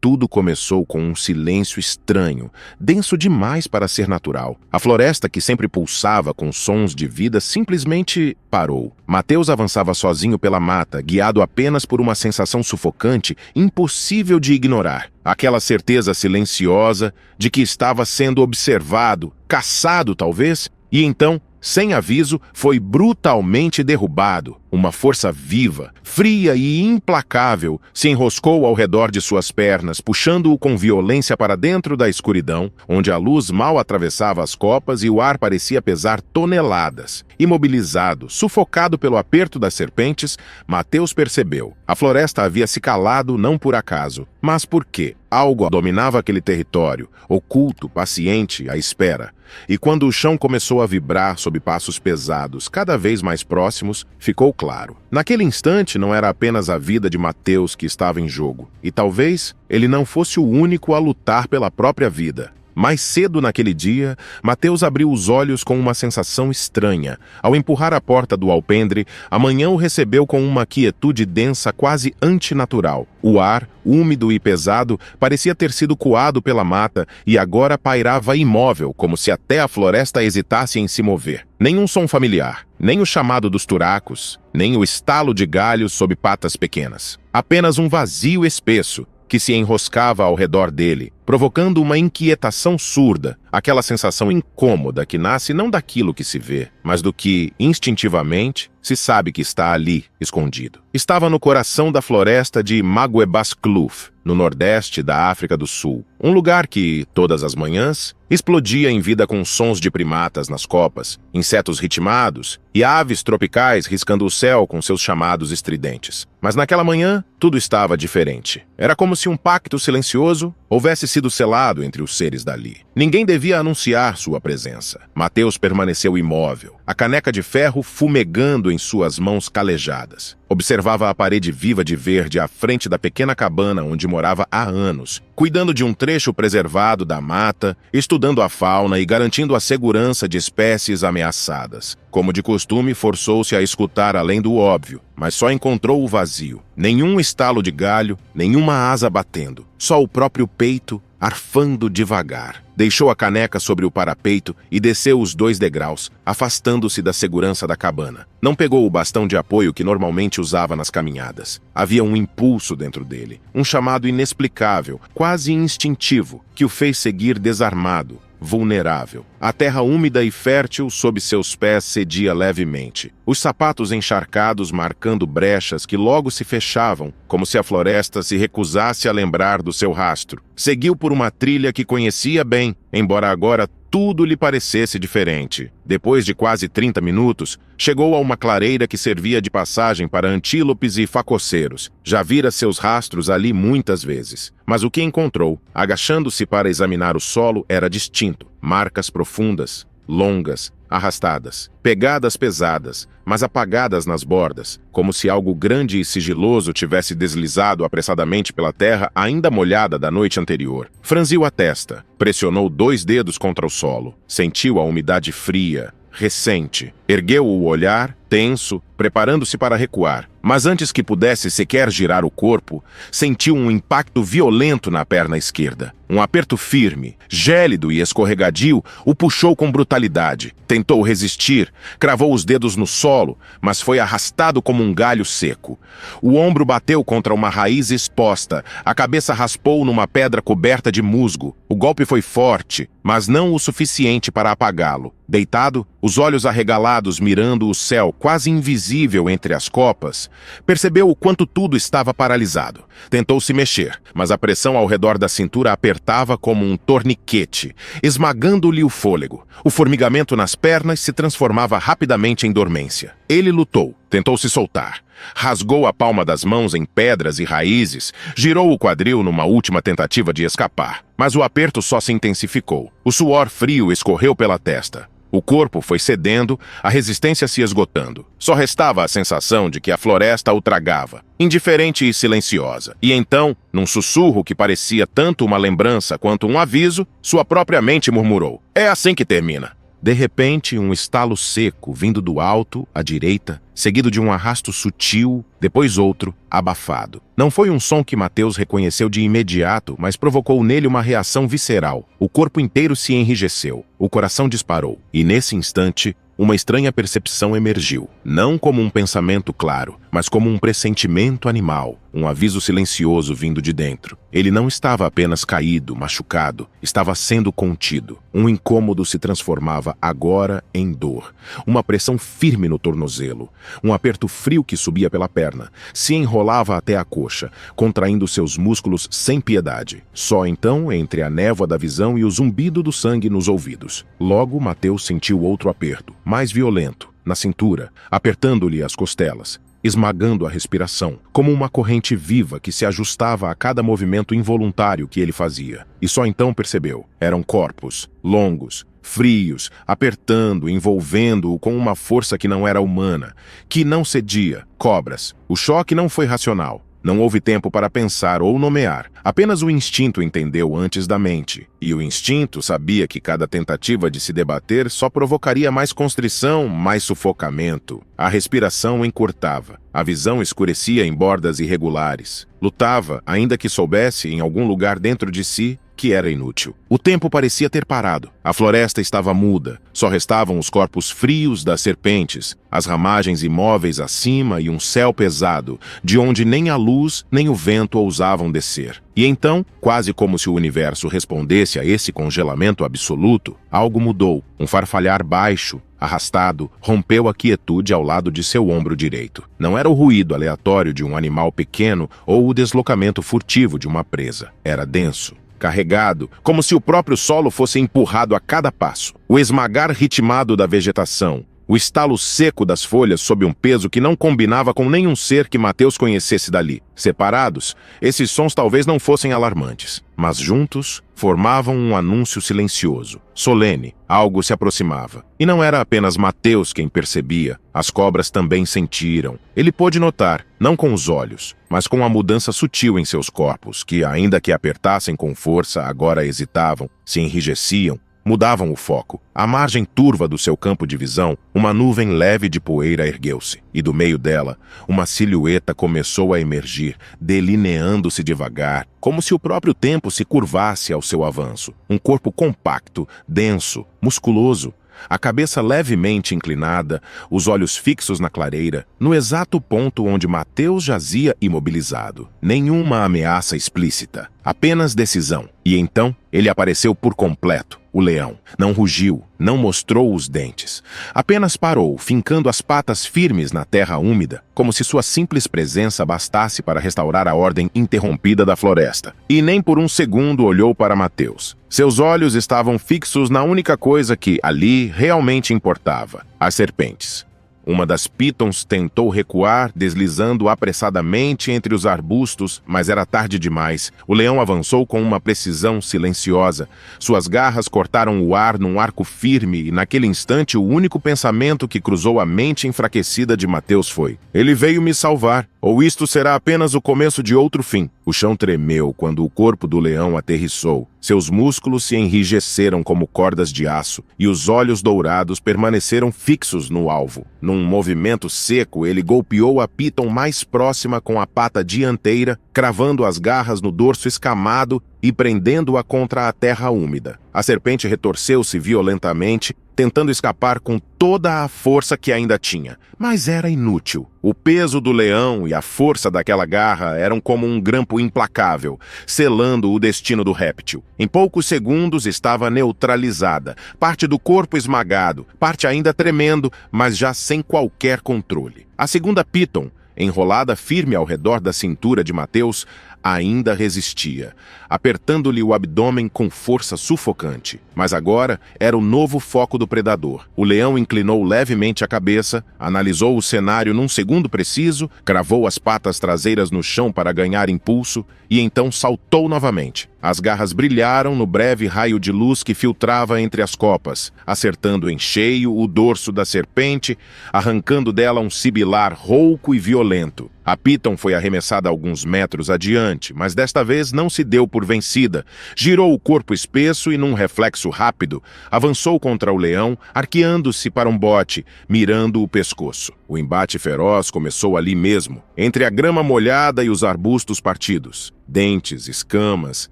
Tudo começou com um silêncio estranho, denso demais para ser natural. A floresta, que sempre pulsava com sons de vida, simplesmente parou. Mateus avançava sozinho pela mata, guiado apenas por uma sensação sufocante, impossível de ignorar. Aquela certeza silenciosa de que estava sendo observado, caçado talvez, e então, sem aviso, foi brutalmente derrubado. Uma força viva, fria e implacável se enroscou ao redor de suas pernas, puxando-o com violência para dentro da escuridão, onde a luz mal atravessava as copas e o ar parecia pesar toneladas. Imobilizado, sufocado pelo aperto das serpentes, Mateus percebeu. A floresta havia se calado não por acaso, mas porque algo dominava aquele território, oculto, paciente, à espera. E quando o chão começou a vibrar sob passos pesados, cada vez mais próximos, ficou claro. Naquele instante não era apenas a vida de Mateus que estava em jogo, e talvez ele não fosse o único a lutar pela própria vida. Mais cedo naquele dia, Mateus abriu os olhos com uma sensação estranha. Ao empurrar a porta do alpendre, a manhã o recebeu com uma quietude densa quase antinatural. O ar, úmido e pesado, parecia ter sido coado pela mata e agora pairava imóvel, como se até a floresta hesitasse em se mover. Nenhum som familiar, nem o chamado dos turacos, nem o estalo de galhos sob patas pequenas. Apenas um vazio espesso que se enroscava ao redor dele, provocando uma inquietação surda, aquela sensação incômoda que nasce não daquilo que se vê, mas do que, instintivamente, se sabe que está ali, escondido. Estava no coração da floresta de Maguebaskloof, no nordeste da África do Sul, um lugar que, todas as manhãs, explodia em vida com sons de primatas nas copas, insetos ritmados e aves tropicais riscando o céu com seus chamados estridentes. Mas naquela manhã, tudo estava diferente. Era como se um pacto silencioso houvesse sido selado entre os seres dali. Ninguém devia anunciar sua presença. Mateus permaneceu imóvel, a caneca de ferro fumegando em suas mãos calejadas. Observava a parede viva de verde à frente da pequena cabana onde morava há anos, cuidando de um trecho preservado da mata, estudando a fauna e garantindo a segurança de espécies ameaçadas. Como de costume, forçou-se a escutar além do óbvio, mas só encontrou o vazio. Nenhum estalo de galho, nenhuma asa batendo, só o próprio peito arfando devagar. Deixou a caneca sobre o parapeito e desceu os 2 degraus, afastando-se da segurança da cabana. Não pegou o bastão de apoio que normalmente usava nas caminhadas. Havia um impulso dentro dele, um chamado inexplicável, quase instintivo, que o fez seguir desarmado, vulnerável. A terra úmida e fértil sob seus pés cedia levemente. Os sapatos encharcados marcando brechas que logo se fechavam, como se a floresta se recusasse a lembrar do seu rastro. Seguiu por uma trilha que conhecia bem, embora agora tudo lhe parecesse diferente. Depois de quase 30 minutos, chegou a uma clareira que servia de passagem para antílopes e facoceiros. Já vira seus rastros ali muitas vezes. Mas o que encontrou, agachando-se para examinar o solo, era distinto. Marcas profundas, longas, arrastadas, pegadas pesadas, mas apagadas nas bordas, como se algo grande e sigiloso tivesse deslizado apressadamente pela terra ainda molhada da noite anterior. Franziu a testa, pressionou 2 dedos contra o solo, sentiu a umidade fria, recente. Ergueu o olhar, tenso, preparando-se para recuar. Mas antes que pudesse sequer girar o corpo, sentiu um impacto violento na perna esquerda. Um aperto firme, gélido e escorregadio o puxou com brutalidade. Tentou resistir, cravou os dedos no solo, mas foi arrastado como um galho seco. O ombro bateu contra uma raiz exposta, a cabeça raspou numa pedra coberta de musgo. O golpe foi forte, mas não o suficiente para apagá-lo. Deitado, os olhos arregalados mirando o céu quase invisível entre as copas, percebeu o quanto tudo estava paralisado. Tentou se mexer, mas a pressão ao redor da cintura apertava como um torniquete, esmagando-lhe o fôlego. O formigamento nas pernas se transformava rapidamente em dormência. Ele lutou, tentou se soltar. Rasgou a palma das mãos em pedras e raízes, girou o quadril numa última tentativa de escapar. Mas o aperto só se intensificou. O suor frio escorreu pela testa. O corpo foi cedendo, a resistência se esgotando. Só restava a sensação de que a floresta o tragava, indiferente e silenciosa. E então, num sussurro que parecia tanto uma lembrança quanto um aviso, sua própria mente murmurou: "É assim que termina." De repente, um estalo seco vindo do alto, à direita, seguido de um arrasto sutil, depois outro, abafado. Não foi um som que Mateus reconheceu de imediato, mas provocou nele uma reação visceral. O corpo inteiro se enrijeceu, o coração disparou, e nesse instante, uma estranha percepção emergiu, não como um pensamento claro, mas como um pressentimento animal, um aviso silencioso vindo de dentro. Ele não estava apenas caído, machucado, estava sendo contido. Um incômodo se transformava agora em dor, uma pressão firme no tornozelo, um aperto frio que subia pela perna, se enrolava até a coxa, contraindo seus músculos sem piedade. Só então, entre a névoa da visão e o zumbido do sangue nos ouvidos. Logo, Mateus sentiu outro aperto, mais violento, na cintura, apertando-lhe as costelas, esmagando a respiração, como uma corrente viva que se ajustava a cada movimento involuntário que ele fazia. E só então percebeu. Eram corpos, longos, frios, apertando, envolvendo-o com uma força que não era humana, que não cedia. Cobras. O choque não foi racional. Não houve tempo para pensar ou nomear. Apenas o instinto entendeu antes da mente. E o instinto sabia que cada tentativa de se debater só provocaria mais constrição, mais sufocamento. A respiração encurtava. A visão escurecia em bordas irregulares. Lutava, ainda que soubesse, em algum lugar dentro de si, que era inútil. O tempo parecia ter parado. A floresta estava muda. Só restavam os corpos frios das serpentes, as ramagens imóveis acima e um céu pesado, de onde nem a luz nem o vento ousavam descer. E então, quase como se o universo respondesse a esse congelamento absoluto, algo mudou. Um farfalhar baixo, arrastado, rompeu a quietude ao lado de seu ombro direito. Não era o ruído aleatório de um animal pequeno ou o deslocamento furtivo de uma presa. Era denso, carregado, como se o próprio solo fosse empurrado a cada passo. O esmagar ritmado da vegetação, o estalo seco das folhas sob um peso que não combinava com nenhum ser que Mateus conhecesse dali. Separados, esses sons talvez não fossem alarmantes, mas juntos formavam um anúncio silencioso, solene. Algo se aproximava. E não era apenas Mateus quem percebia, as cobras também sentiram. Ele pôde notar, não com os olhos, mas com a mudança sutil em seus corpos, que, ainda que apertassem com força, agora hesitavam, se enrijeciam, mudavam o foco. À margem turva do seu campo de visão, uma nuvem leve de poeira ergueu-se, e do meio dela, uma silhueta começou a emergir, delineando-se devagar, como se o próprio tempo se curvasse ao seu avanço. Um corpo compacto, denso, musculoso, a cabeça levemente inclinada, os olhos fixos na clareira, no exato ponto onde Mateus jazia imobilizado. Nenhuma ameaça explícita, apenas decisão. E então, ele apareceu por completo, o leão. Não rugiu, não mostrou os dentes. Apenas parou, fincando as patas firmes na terra úmida, como se sua simples presença bastasse para restaurar a ordem interrompida da floresta. E nem por um segundo olhou para Mateus. Seus olhos estavam fixos na única coisa que, ali, realmente importava: as serpentes. Uma das pitons tentou recuar, deslizando apressadamente entre os arbustos, mas era tarde demais. O leão avançou com uma precisão silenciosa. Suas garras cortaram o ar num arco firme, e naquele instante o único pensamento que cruzou a mente enfraquecida de Mateus foi: ele veio me salvar, ou isto será apenas o começo de outro fim. O chão tremeu quando o corpo do leão aterrissou. Seus músculos se enrijeceram como cordas de aço, e os olhos dourados permaneceram fixos no alvo. Num movimento seco, ele golpeou a piton mais próxima com a pata dianteira, cravando as garras no dorso escamado e prendendo-a contra a terra úmida. A serpente retorceu-se violentamente, tentando escapar com toda a força que ainda tinha. Mas era inútil. O peso do leão e a força daquela garra eram como um grampo implacável, selando o destino do réptil. Em poucos segundos estava neutralizada, parte do corpo esmagado, parte ainda tremendo, mas já sem qualquer controle. A segunda piton, enrolada firme ao redor da cintura de Mateus, ainda resistia, apertando-lhe o abdômen com força sufocante. Mas agora era o novo foco do predador. O leão inclinou levemente a cabeça, analisou o cenário num segundo preciso, cravou as patas traseiras no chão para ganhar impulso e então saltou novamente. As garras brilharam no breve raio de luz que filtrava entre as copas, acertando em cheio o dorso da serpente, arrancando dela um sibilar rouco e violento. A Piton foi arremessada alguns metros adiante, mas desta vez não se deu por vencida. Girou o corpo espesso e, num reflexo rápido, avançou contra o leão, arqueando-se para um bote, mirando o pescoço. O embate feroz começou ali mesmo, entre a grama molhada e os arbustos partidos. Dentes, escamas,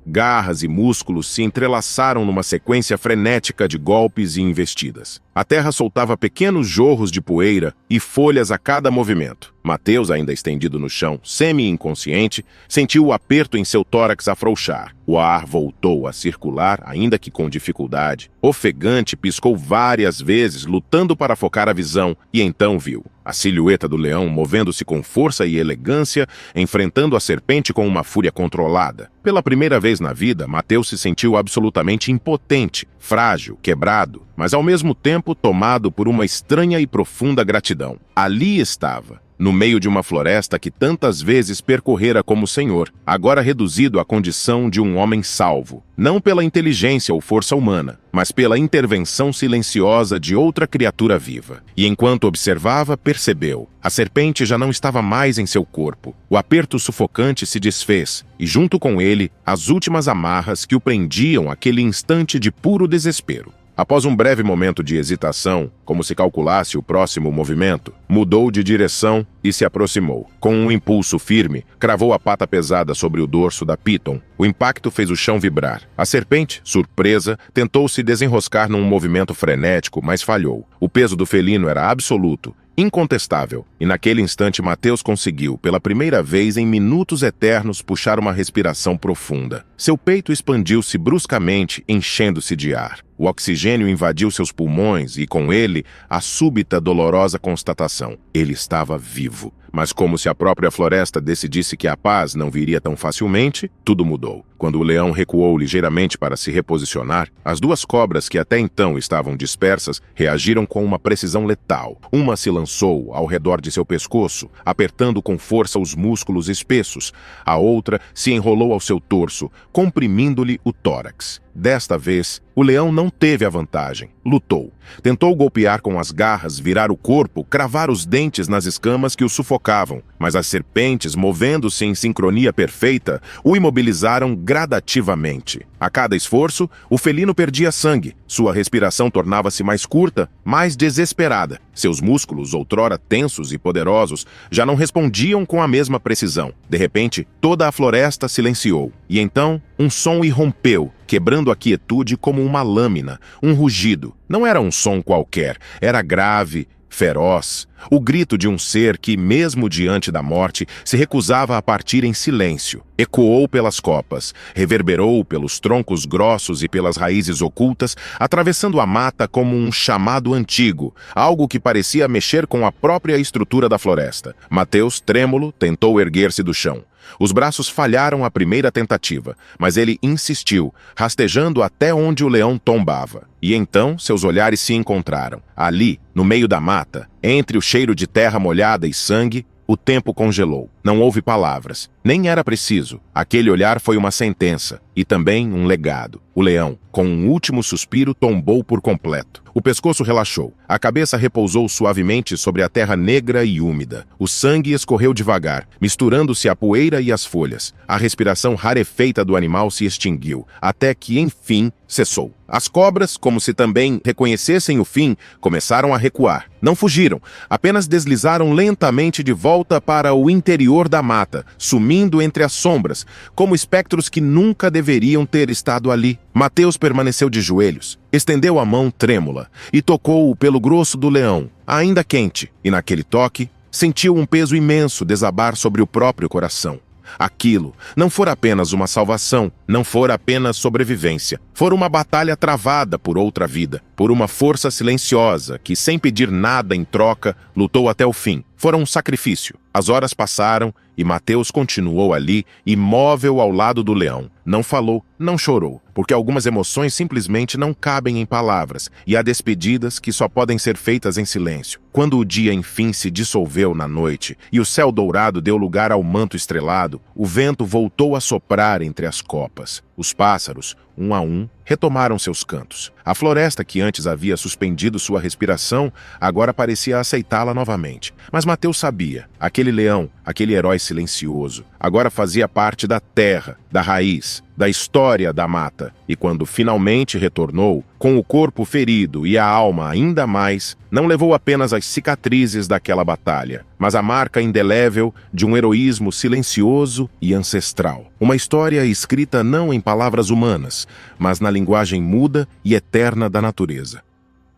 garras e músculos se entrelaçaram numa sequência frenética de golpes e investidas. A terra soltava pequenos jorros de poeira e folhas a cada movimento. Mateus, ainda estendido no chão, semi-inconsciente, sentiu o aperto em seu tórax afrouxar. O ar voltou a circular, ainda que com dificuldade. Ofegante, piscou várias vezes, lutando para focar a visão, e então viu a silhueta do leão movendo-se com força e elegância, enfrentando a serpente com uma fúria controlada. Pela primeira vez na vida, Mateus se sentiu absolutamente impotente, frágil, quebrado, mas ao mesmo tempo tomado por uma estranha e profunda gratidão. Ali estava, no meio de uma floresta que tantas vezes percorrera como senhor, agora reduzido à condição de um homem salvo, não pela inteligência ou força humana, mas pela intervenção silenciosa de outra criatura viva. E enquanto observava, percebeu. A serpente já não estava mais em seu corpo. O aperto sufocante se desfez, e junto com ele, as últimas amarras que o prendiam àquele instante de puro desespero. Após um breve momento de hesitação, como se calculasse o próximo movimento, mudou de direção e se aproximou. Com um impulso firme, cravou a pata pesada sobre o dorso da Piton. O impacto fez o chão vibrar. A serpente, surpresa, tentou se desenroscar num movimento frenético, mas falhou. O peso do felino era absoluto, incontestável, e naquele instante Mateus conseguiu, pela primeira vez em minutos eternos, puxar uma respiração profunda. Seu peito expandiu-se bruscamente, enchendo-se de ar. O oxigênio invadiu seus pulmões e, com ele, a súbita dolorosa constatação: ele estava vivo. Mas como se a própria floresta decidisse que a paz não viria tão facilmente, tudo mudou. Quando o leão recuou ligeiramente para se reposicionar, as duas cobras que até então estavam dispersas reagiram com uma precisão letal. Uma se lançou ao redor de seu pescoço, apertando com força os músculos espessos. A outra se enrolou ao seu torso, comprimindo-lhe o tórax. Desta vez, o leão não teve a vantagem. Lutou. Tentou golpear com as garras, virar o corpo, cravar os dentes nas escamas que o sufocavam. Mas as serpentes, movendo-se em sincronia perfeita, o imobilizaram gradativamente. A cada esforço, o felino perdia sangue. Sua respiração tornava-se mais curta, mais desesperada. Seus músculos, outrora tensos e poderosos, já não respondiam com a mesma precisão. De repente, toda a floresta silenciou. E então, um som irrompeu, quebrando a quietude como uma lâmina, um rugido. Não era um som qualquer, era grave, feroz, o grito de um ser que, mesmo diante da morte, se recusava a partir em silêncio. Ecoou pelas copas, reverberou pelos troncos grossos e pelas raízes ocultas, atravessando a mata como um chamado antigo, algo que parecia mexer com a própria estrutura da floresta. Mateus, trêmulo, tentou erguer-se do chão. Os braços falharam à primeira tentativa, mas ele insistiu, rastejando até onde o leão tombava. E então seus olhares se encontraram. Ali, no meio da mata, entre o cheiro de terra molhada e sangue, o tempo congelou. Não houve palavras. Nem era preciso. Aquele olhar foi uma sentença e também um legado. O leão, com um último suspiro, tombou por completo. O pescoço relaxou. A cabeça repousou suavemente sobre a terra negra e úmida. O sangue escorreu devagar, misturando-se à poeira e às folhas. A respiração rarefeita do animal se extinguiu, até que, enfim, cessou. As cobras, como se também reconhecessem o fim, começaram a recuar. Não fugiram, apenas deslizaram lentamente de volta para o interior da mata, sumindo entre as sombras, como espectros que nunca deveriam ter estado ali. Mateus permaneceu de joelhos, estendeu a mão trêmula e tocou-o pelo grosso do leão, ainda quente, e naquele toque, sentiu um peso imenso desabar sobre o próprio coração. Aquilo não fora apenas uma salvação, não fora apenas sobrevivência. Fora uma batalha travada por outra vida, por uma força silenciosa que, sem pedir nada em troca, lutou até o fim. Fora um sacrifício. As horas passaram e Mateus continuou ali, imóvel ao lado do leão. Não falou, não chorou, porque algumas emoções simplesmente não cabem em palavras, e há despedidas que só podem ser feitas em silêncio. Quando o dia enfim se dissolveu na noite e o céu dourado deu lugar ao manto estrelado, o vento voltou a soprar entre as copas. Os pássaros, um a um, retomaram seus cantos. A floresta, que antes havia suspendido sua respiração, agora parecia aceitá-la novamente. Mas Mateus sabia, aquele leão, aquele herói silencioso, agora fazia parte da terra, da raiz, da história da mata. E quando finalmente retornou, com o corpo ferido e a alma ainda mais, não levou apenas as cicatrizes daquela batalha, mas a marca indelével de um heroísmo silencioso e ancestral. Uma história escrita não em palavras humanas, mas na linguagem muda e eterna da natureza.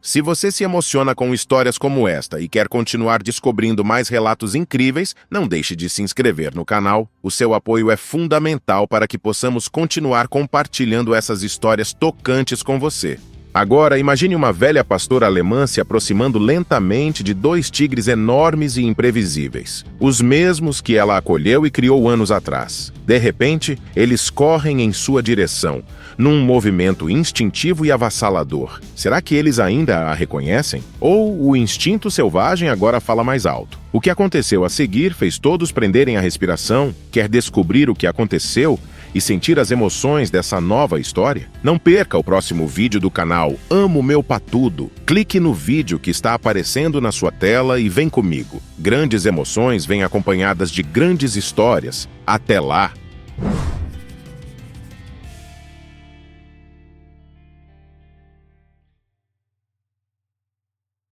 Se você se emociona com histórias como esta e quer continuar descobrindo mais relatos incríveis, não deixe de se inscrever no canal. O seu apoio é fundamental para que possamos continuar compartilhando essas histórias tocantes com você. Agora, imagine uma velha pastora alemã se aproximando lentamente de dois tigres enormes e imprevisíveis, os mesmos que ela acolheu e criou anos atrás. De repente, eles correm em sua direção, num movimento instintivo e avassalador. Será que eles ainda a reconhecem? Ou o instinto selvagem agora fala mais alto? O que aconteceu a seguir fez todos prenderem a respiração. Quer descobrir o que aconteceu e sentir as emoções dessa nova história? Não perca o próximo vídeo do canal Amo Meu Patudo. Clique no vídeo que está aparecendo na sua tela e vem comigo. Grandes emoções vêm acompanhadas de grandes histórias. Até lá!